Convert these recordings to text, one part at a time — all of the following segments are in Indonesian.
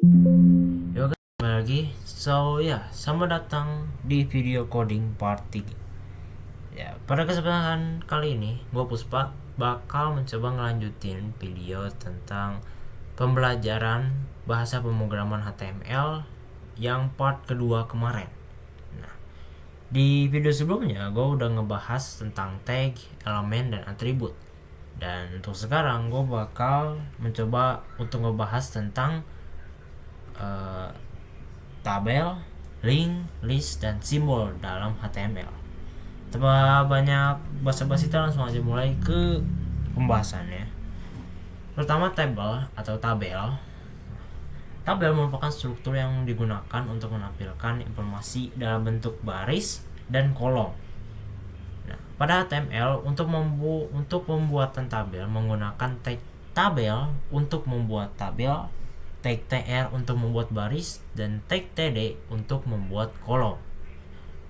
Yo guys, kembali lagi. Selamat datang di video coding part 3. Ya, pada kesempatan kali ini, gue Puspa bakal mencoba ngelanjutin video tentang pembelajaran bahasa pemrograman HTML yang part kedua kemarin. Nah, di video sebelumnya gue udah ngebahas tentang tag, elemen, dan atribut. Dan untuk sekarang gue bakal mencoba untuk ngebahas tentang tabel, link, list, dan simbol dalam HTML. Tanpa banyak basa-basi, kita langsung aja mulai ke pembahasannya. Pertama, table atau tabel. Tabel merupakan struktur yang digunakan untuk menampilkan informasi dalam bentuk baris dan kolom. Nah, pada HTML untuk pembuatan tabel menggunakan tag tabel untuk membuat tabel, tag tr untuk membuat baris, dan tag td untuk membuat kolom.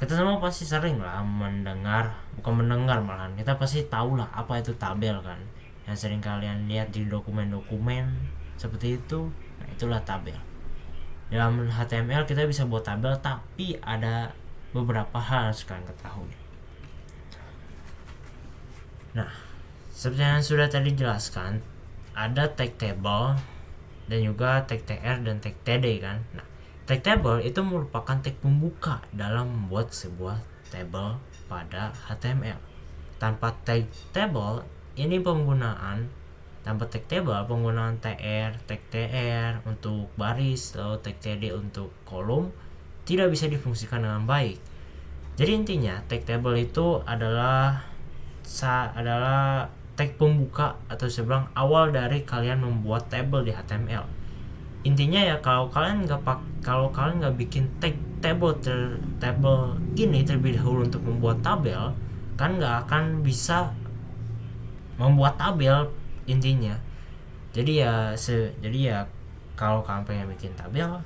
Kita semua pasti sering lah bukan mendengar malahan, kita pasti tahu lah apa itu tabel kan, yang sering kalian lihat di dokumen-dokumen seperti itu. Nah, itulah tabel. Dalam HTML kita bisa buat tabel, tapi ada beberapa hal yang harus kalian ketahui. Nah, seperti yang sudah tadi jelaskan, ada tag table dan juga tag tr dan tag td kan. Nah, tag table itu merupakan tag pembuka dalam membuat sebuah table pada HTML. Tanpa tag table ini tanpa tag table penggunaan tag tr untuk baris atau tag td untuk kolom tidak bisa difungsikan dengan baik. Jadi intinya tag table itu adalah tag pembuka atau seberang awal dari kalian membuat table di HTML. Intinya ya, kalau kalian nggak bikin tag table ini terlebih dahulu untuk membuat tabel, kan nggak akan bisa membuat tabel intinya. Jadi ya kalau kalian pengen bikin tabel,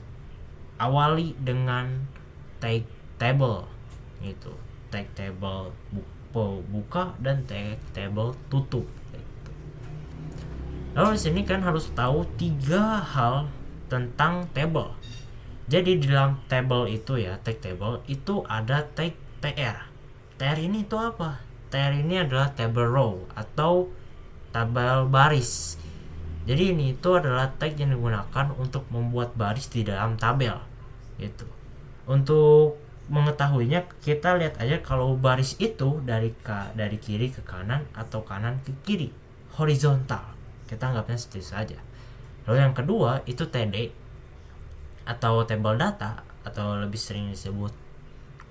awali dengan tag table gitu. Tag table buka dan tag table tutup. Lalu di sini kan harus tahu 3 hal tentang table. Jadi di dalam table itu ya, tag table itu ada tag tr. Tr ini itu apa? Tr ini adalah table row atau tabel baris. Jadi ini itu adalah tag yang digunakan untuk membuat baris di dalam tabel gitu. Untuk mengetahuinya, kita lihat aja kalau baris itu dari kiri ke kanan atau kanan ke kiri, horizontal. Kita anggapnya seperti itu saja. Lalu yang kedua itu td atau table data, atau lebih sering disebut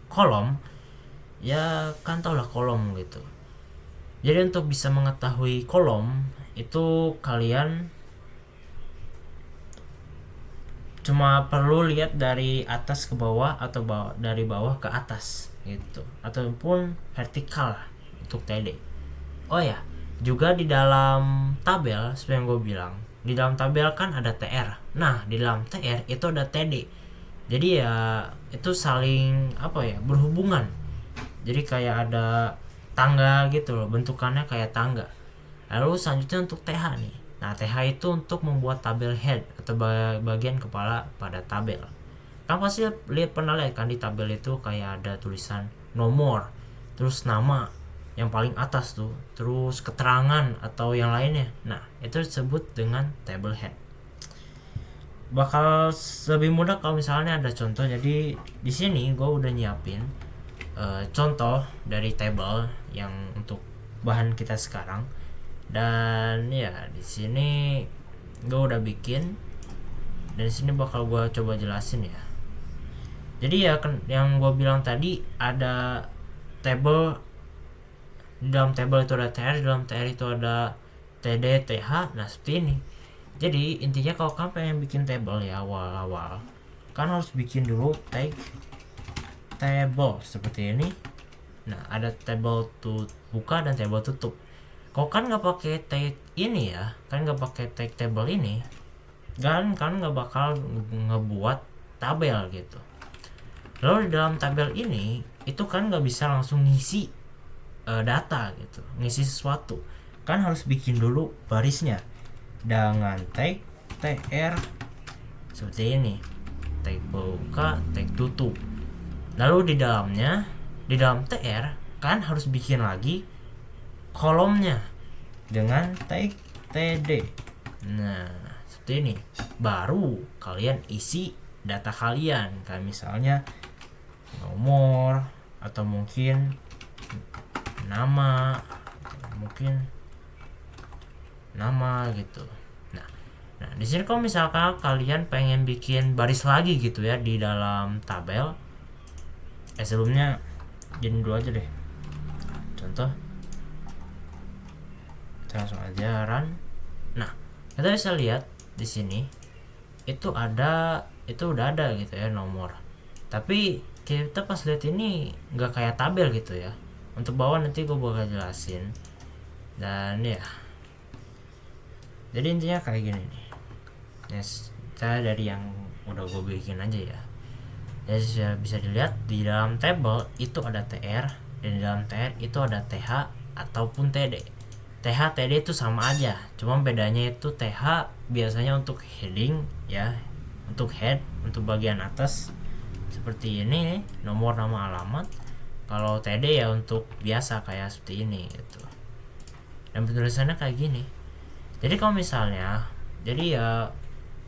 kolom. Ya kan tau lah kolom gitu. Jadi untuk bisa mengetahui kolom itu kalian cuma perlu lihat dari atas ke bawah atau dari bawah ke atas gitu, ataupun vertikal untuk TD. Oh ya, juga di dalam tabel seperti yang gue bilang, di dalam tabel kan ada TR. Nah, di dalam TR itu ada TD. Jadi ya itu saling berhubungan. Jadi kayak ada tangga gitu loh, bentukannya kayak tangga. Lalu selanjutnya untuk TH nih. Nah, TH itu untuk membuat tabel head atau bagian kepala pada tabel. Kan pasti pernah lihat kan di tabel itu kayak ada tulisan nomor, terus nama yang paling atas tuh, terus keterangan atau yang lainnya. Nah, itu disebut dengan table head. Bakal lebih mudah kalau misalnya ada contoh. Jadi di sini gue udah nyiapin contoh dari table yang untuk bahan kita sekarang. Dan ya di sini gue udah bikin, dan di sini bakal gue coba jelasin ya. Jadi ya yang gue bilang tadi, ada table, di dalam table itu ada tr, di dalam tr itu ada td, th. Nah seperti ini. Jadi intinya kalau kamu pengen bikin table ya, awal-awal kan harus bikin dulu tag table seperti ini. Nah, ada table buka dan table tutup. Kalau kan nggak pakai tag ini ya, kan nggak pakai tag table ini, kan nggak bakal ngebuat tabel gitu. Lalu di dalam tabel ini itu kan nggak bisa langsung ngisi data gitu, ngisi sesuatu, kan harus bikin dulu barisnya dengan tag tr seperti ini, tag buka, tag tutup. Lalu di dalam TR kan harus bikin lagi kolomnya dengan tag TD. Nah, seperti ini. Baru kalian isi data kalian, kayak misalnya nomor atau mungkin nama, gitu. Nah, di sini kalau misalkan kalian pengen bikin baris lagi gitu ya di dalam tabel, sebelumnya jadi dulu aja deh. Contoh, kita langsung aja run. Nah, kita bisa lihat di sini itu udah ada gitu ya nomor. Tapi kita pas lihat ini nggak kayak tabel gitu ya. Untuk bawah nanti gue bakal jelasin. Dan ya, jadi intinya kayak gini nih. Saya dari yang udah gue bikin aja ya. Jadi bisa dilihat di dalam table itu ada TR, dan di dalam TR itu ada TH ataupun TD. TH, TD itu sama aja, cuma bedanya itu TH biasanya untuk heading ya, untuk head, untuk bagian atas seperti ini, nomor, nama, alamat. Kalau TD ya untuk biasa kayak seperti ini gitu. Dan penulisannya kayak gini. Jadi kalau misalnya, jadi ya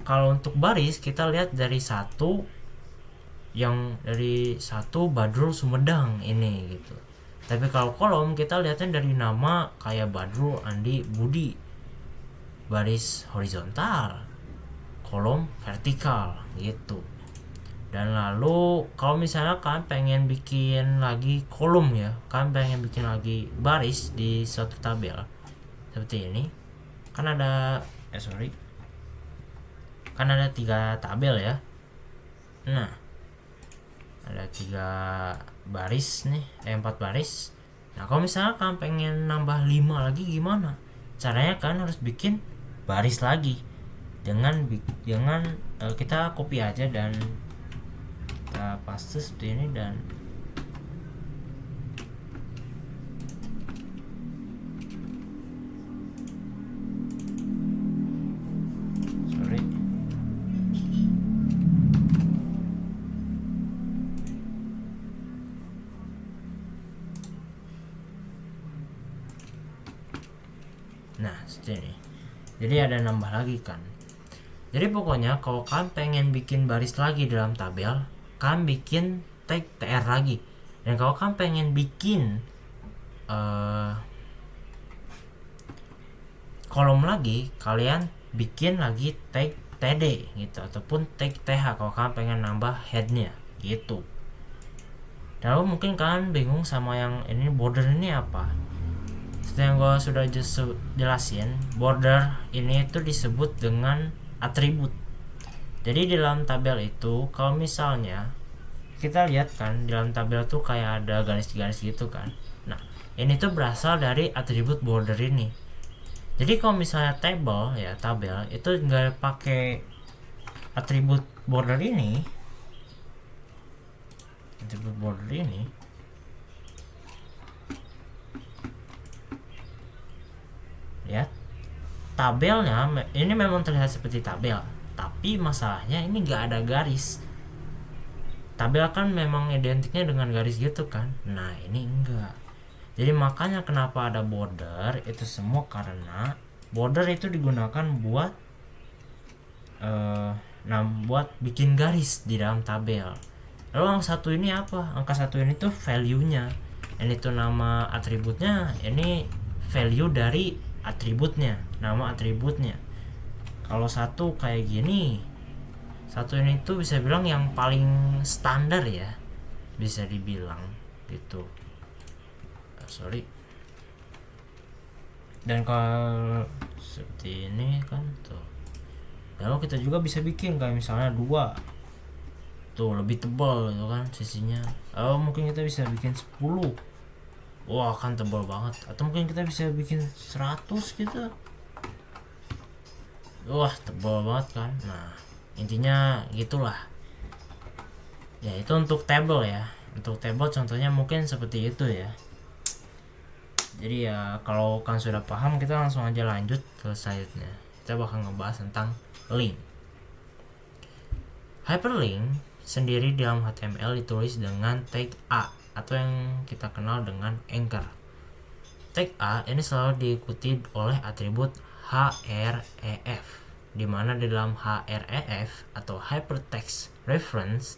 kalau untuk baris kita lihat dari satu Badrul Sumedang ini gitu. Tapi kalau kolom kita lihatnya dari nama kayak Badrul Andi Budi, baris horizontal, kolom vertikal gitu. Dan lalu kalau misalnya kalian pengen bikin lagi kolom ya, kalian pengen bikin lagi baris di suatu tabel seperti ini, kan ada kan ada 3 tabel ya. Nah, ada 3 baris nih, 4 baris. Nah, kalau misalnya kalian pengen nambah 5 lagi gimana? Caranya kalian harus bikin baris lagi dengan kita copy aja dan kita paste seperti ini. Dan nah seperti ini. Jadi ada nambah lagi kan. Jadi pokoknya kalau kalian pengen bikin baris lagi dalam tabel, kalian bikin tag TR lagi. Dan kalau kalian pengen bikin kolom lagi, kalian bikin lagi tag TD gitu, ataupun tag TH kalau kalian pengen nambah headnya gitu. Lalu mungkin kalian bingung sama yang ini, border ini apa. Seperti yang gue sudah jelasin, border ini itu disebut dengan atribut. Jadi di dalam tabel itu kalau misalnya kita lihat kan, di dalam tabel tuh kayak ada garis-garis gitu kan. Nah, ini tuh berasal dari atribut border ini. Jadi kalau misalnya tabel itu nggak pakai atribut border ini, ya, tabelnya ini memang terlihat seperti tabel, tapi masalahnya ini nggak ada garis. Tabel kan memang identiknya dengan garis gitu kan. Nah, ini enggak. Jadi makanya kenapa ada border itu semua, karena border itu digunakan buat buat bikin garis di dalam tabel. Lalu angka 1 ini apa? Angka 1 ini tuh value-nya. Ini tuh nama atributnya, ini value dari atributnya, nama atributnya. Kalau 1 kayak gini, 1 ini tuh bisa bilang yang paling standar ya, bisa dibilang gitu. Dan kalau seperti ini kan tuh, lalu kita juga bisa bikin kayak misalnya 2 tuh lebih tebal gitu kan sisinya. Mungkin kita bisa bikin 10, wah kan tebal banget. Atau mungkin kita bisa bikin 100 gitu, wah tebal banget kan. Nah, intinya gitulah ya. Itu untuk table ya. Untuk table contohnya mungkin seperti itu ya. Jadi ya kalau kan sudah paham, kita langsung aja lanjut ke slide-nya. Kita bakal ngebahas tentang link. Hyperlink sendiri dalam HTML ditulis dengan tag A atau yang kita kenal dengan anchor. Tag A ini selalu diikuti oleh atribut href, di mana di dalam href atau hypertext reference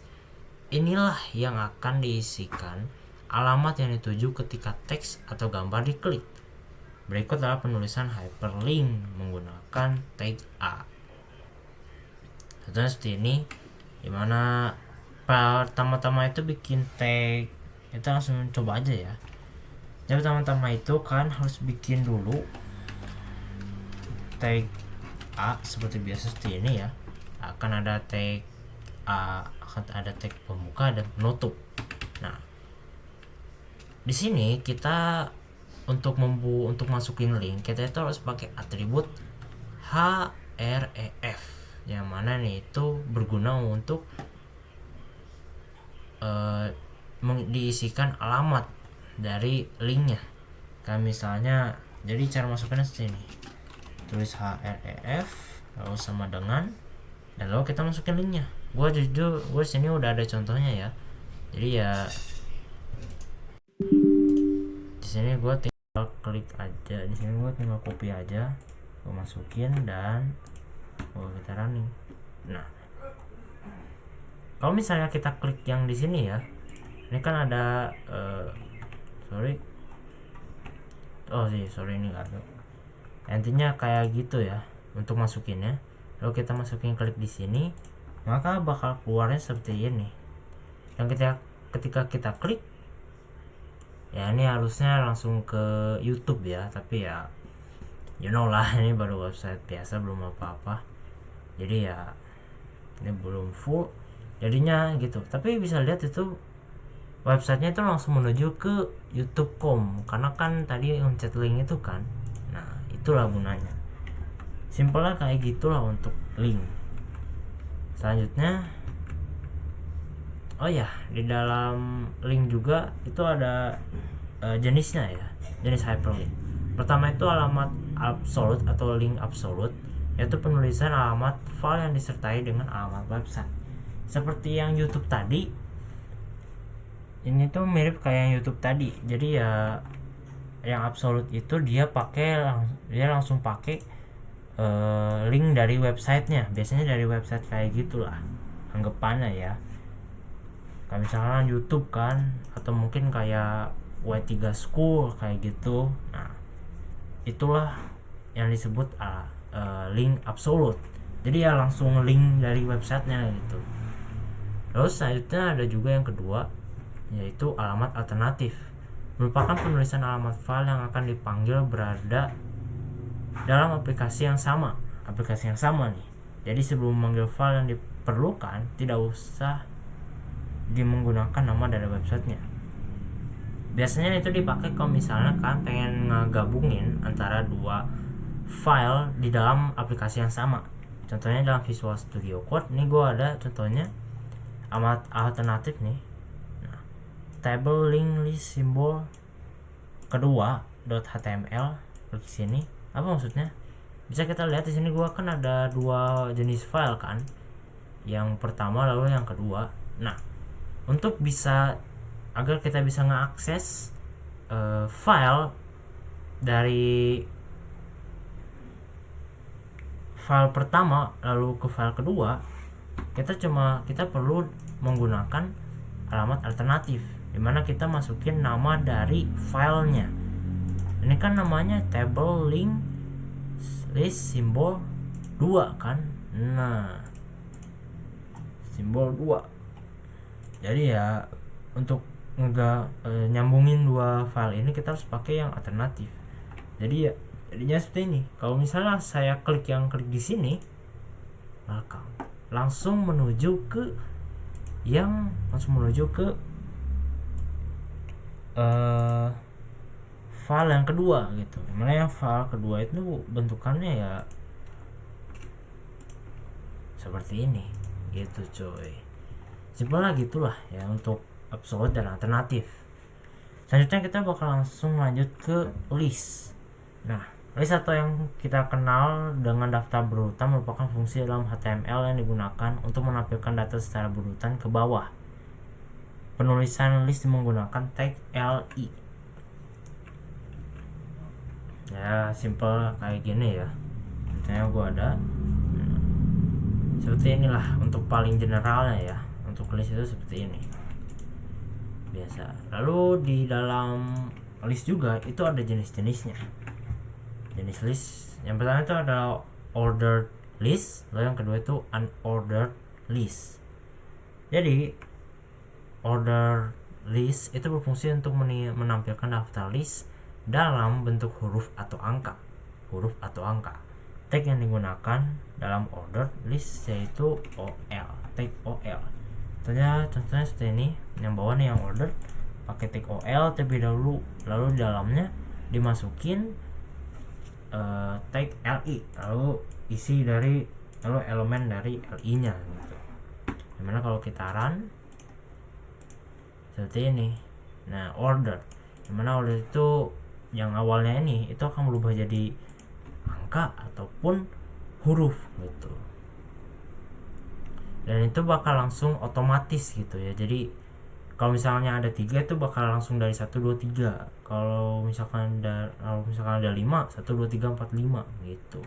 inilah yang akan diisikan alamat yang dituju ketika teks atau gambar diklik. Berikut adalah penulisan hyperlink menggunakan tag A. Contohnya seperti ini, dimana pertama-tama itu bikin tag, kita langsung coba aja ya. Jadi pertama-tama itu kan harus bikin dulu tag A seperti biasa seperti ini ya. Akan ada tag A, akan ada tag pembuka dan penutup. Nah, di sini kita untuk masukin link, kita itu harus pakai atribut href, yang mana nih itu berguna untuk diisikan alamat dari linknya. Kayak misalnya, jadi cara masuknya seperti ini, tulis href lalu sama dengan, dan lalu kita masukin linknya. Gue sini udah ada contohnya ya. Jadi ya di sini gue tinggal klik aja, di sini gue tinggal copy aja, gue masukin dan kita running. Nah, kalau misalnya kita klik yang di sini ya, ini kan ada sorry ini nggak ada. Intinya kayak gitu ya untuk masukinnya. Lalu kita masukin klik di sini, maka bakal keluarnya seperti ini. Yang ketika kita klik, ya ini harusnya langsung ke YouTube ya, tapi ya you know lah, ini baru website biasa, belum apa-apa. Jadi ya ini belum full jadinya gitu. Tapi bisa lihat itu websitenya itu langsung menuju ke YouTube.com, karena kan tadi mencet link itu kan. Nah, itulah gunanya. Simpelnya kayak gitulah untuk link. Selanjutnya, oh ya, di dalam link juga itu ada jenisnya ya, jenis hyperlink. Pertama itu alamat absolute atau link absolute, yaitu penulisan alamat file yang disertai dengan alamat website. Seperti yang YouTube tadi, ini tuh mirip kayak yang YouTube tadi. Jadi ya yang absolute itu dia langsung pakai link dari websitenya. Biasanya dari website kayak gitulah anggapannya ya. Kayak misalnya YouTube kan, atau mungkin kayak Y3 School kayak gitu. Nah, itulah yang disebut link absolute. Jadi ya langsung link dari websitenya gitu. Terus selanjutnya ada juga yang kedua, yaitu alamat alternatif. Merupakan penulisan alamat file yang akan dipanggil berada dalam aplikasi yang sama. Aplikasi yang sama nih. Jadi sebelum memanggil file yang diperlukan, tidak usah menggunakan nama dari websitenya. Biasanya itu dipakai kalau misalnya kan pengen ngegabungin antara dua file di dalam aplikasi yang sama. Contohnya dalam Visual Studio Code, ini gue ada contohnya alamat alternatif nih. Nah, table link list simbol kedua .html di sini. Apa maksudnya? Bisa kita lihat di sini gua kan ada dua jenis file kan. Yang pertama lalu yang kedua. Nah, untuk agar kita bisa mengakses file dari file pertama lalu ke file kedua, kita perlu menggunakan alamat alternatif, dimana kita masukin nama dari filenya. Ini kan namanya table link list simbol 2 kan. Nah, simbol 2. Jadi ya untuk nyambungin dua file ini kita harus pakai yang alternatif. Jadi ya jadinya seperti ini. Kalau misalnya saya klik di sini, langsung menuju ke file yang kedua gitu. Dimana yang file kedua itu bentukannya ya seperti ini gitu coy. Simpelnya gitulah ya untuk absolute dan alternatif. Selanjutnya kita bakal langsung lanjut ke list. Nah, List atau yang kita kenal dengan daftar berurutan merupakan fungsi dalam HTML yang digunakan untuk menampilkan data secara berurutan ke bawah. Penulisan list menggunakan tag li. Ya, simple kayak gini ya. Misalnya gue ada seperti inilah untuk paling generalnya ya. Untuk list itu seperti ini. Biasa. Lalu di dalam list juga itu ada jenis-jenisnya. Jenis list yang pertama itu adalah ordered list, lalu yang kedua itu unordered list. Jadi order list itu berfungsi untuk menampilkan daftar list dalam bentuk huruf atau angka. Tag yang digunakan dalam order list yaitu OL, tag OL. Contohnya seperti ini, yang bawah nih yang order pakai tag OL terlebih dahulu, lalu di dalamnya dimasukin tag li, lalu isi dari elemen dari li nya gitu. Dimana kalau kita run seperti ini, nah order, dimana order itu yang awalnya ini itu akan berubah jadi angka ataupun huruf gitu, dan itu bakal langsung otomatis gitu ya. Jadi kalau misalnya ada 3 itu bakal langsung dari 1, 2, 3. Kalau misalkan ada 5, 1, 2, 3, 4, 5 gitu.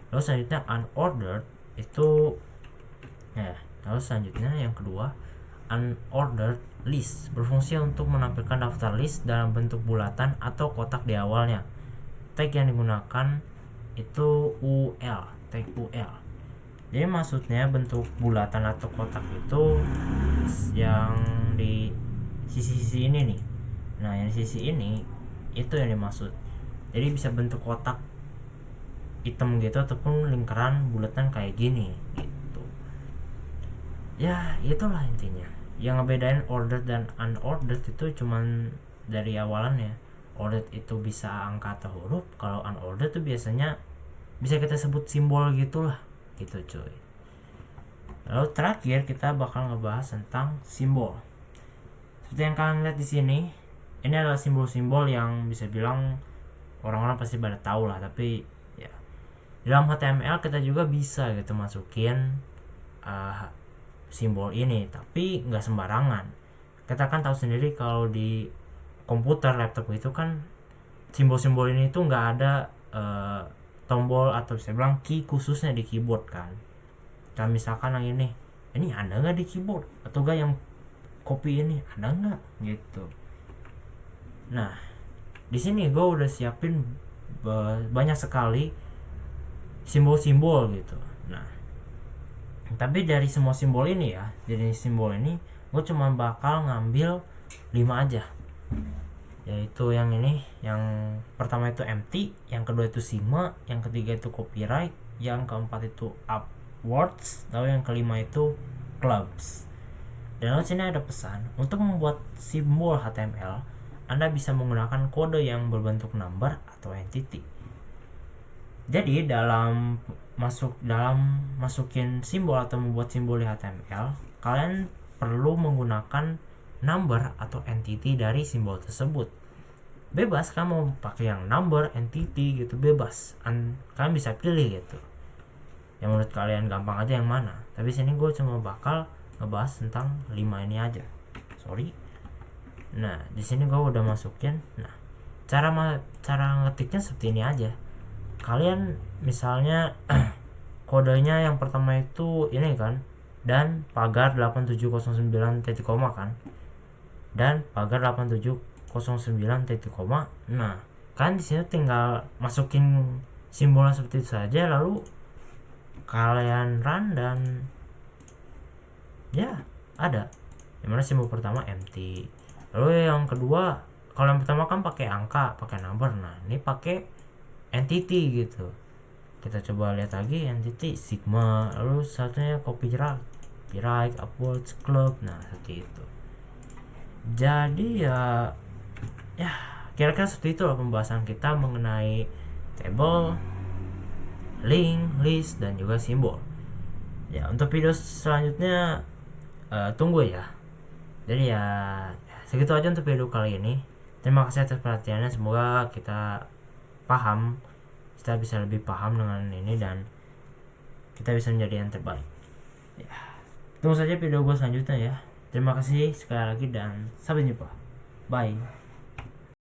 Lalu selanjutnya unordered itu ya. Lalu selanjutnya yang kedua, unordered list berfungsi untuk menampilkan daftar list dalam bentuk bulatan atau kotak di awalnya. Tag yang digunakan itu UL, tag UL. Jadi maksudnya bentuk bulatan atau kotak itu yang di sisi-sisi ini nih. Nah, yang di sisi ini itu yang dimaksud. Jadi bisa bentuk kotak hitam gitu ataupun lingkaran bulatan kayak gini gitu. Ya, itulah intinya. Yang ngebedain ordered dan unordered itu cuman dari awalannya. Ordered itu bisa angka atau huruf, kalau unordered itu biasanya bisa kita sebut simbol gitulah. Gitu cuy. Lalu terakhir kita bakal ngebahas tentang simbol. Seperti yang kalian lihat di sini, ini adalah simbol-simbol yang bisa bilang orang-orang pasti pada tahu lah, tapi ya dalam HTML kita juga bisa gitu masukin simbol ini, tapi nggak sembarangan. Kita kan tahu sendiri kalau di komputer laptop itu kan simbol-simbol ini tuh nggak ada tombol atau bisa bilang key khususnya di keyboard kan. Nah, misalkan yang ini ada nggak di keyboard, atau enggak yang copy ini ada nggak gitu. Nah, di sini gue udah siapin banyak sekali simbol-simbol gitu. Nah, tapi dari semua simbol ini ya, jadi simbol ini gue cuma bakal ngambil 5 aja. Yaitu yang ini, yang pertama itu empty, yang kedua itu sigma, yang ketiga itu copyright, yang keempat itu upwards, lalu yang kelima itu clubs. Dan lalu sini ada pesan, untuk membuat simbol HTML Anda bisa menggunakan kode yang berbentuk number atau entity. Jadi dalam masukin simbol atau membuat simbol di HTML, kalian perlu menggunakan number atau entity dari simbol tersebut. Bebas kamu mau pakai yang number, entity gitu, bebas. Kalian bisa pilih gitu. Yang menurut kalian gampang aja yang mana. Tapi sini gue cuma bakal ngebahas tentang 5 ini aja. Sorry. Nah, di sini gue udah masukin. Nah, cara ngetiknya seperti ini aja. Kalian misalnya kodenya yang pertama itu ini kan, dan pagar 8709 titik koma kan, dan pagar 8709 titik koma. Nah, kan di sini tinggal masukin simbolnya seperti itu saja, lalu kalian run dan ya ada. Yang mana simbol pertama empty, lalu yang kedua, kalau yang pertama kan pakai angka, pakai number. Nah, ini pakai entity gitu. Kita coba lihat lagi, entity sigma, lalu satunya copyright, upwards, club. Nah, seperti itu. Jadi ya kira-kira seperti itu lah pembahasan kita mengenai table, link, list, dan juga simbol. Ya, untuk video selanjutnya tunggu ya. Jadi ya segitu aja untuk video kali ini. Terima kasih atas perhatiannya, semoga kita paham kita bisa lebih paham dengan ini dan kita bisa menjadi yang terbaik. Ya, tunggu saja video gue selanjutnya ya. Terima kasih sekali lagi dan sampai jumpa. Bye.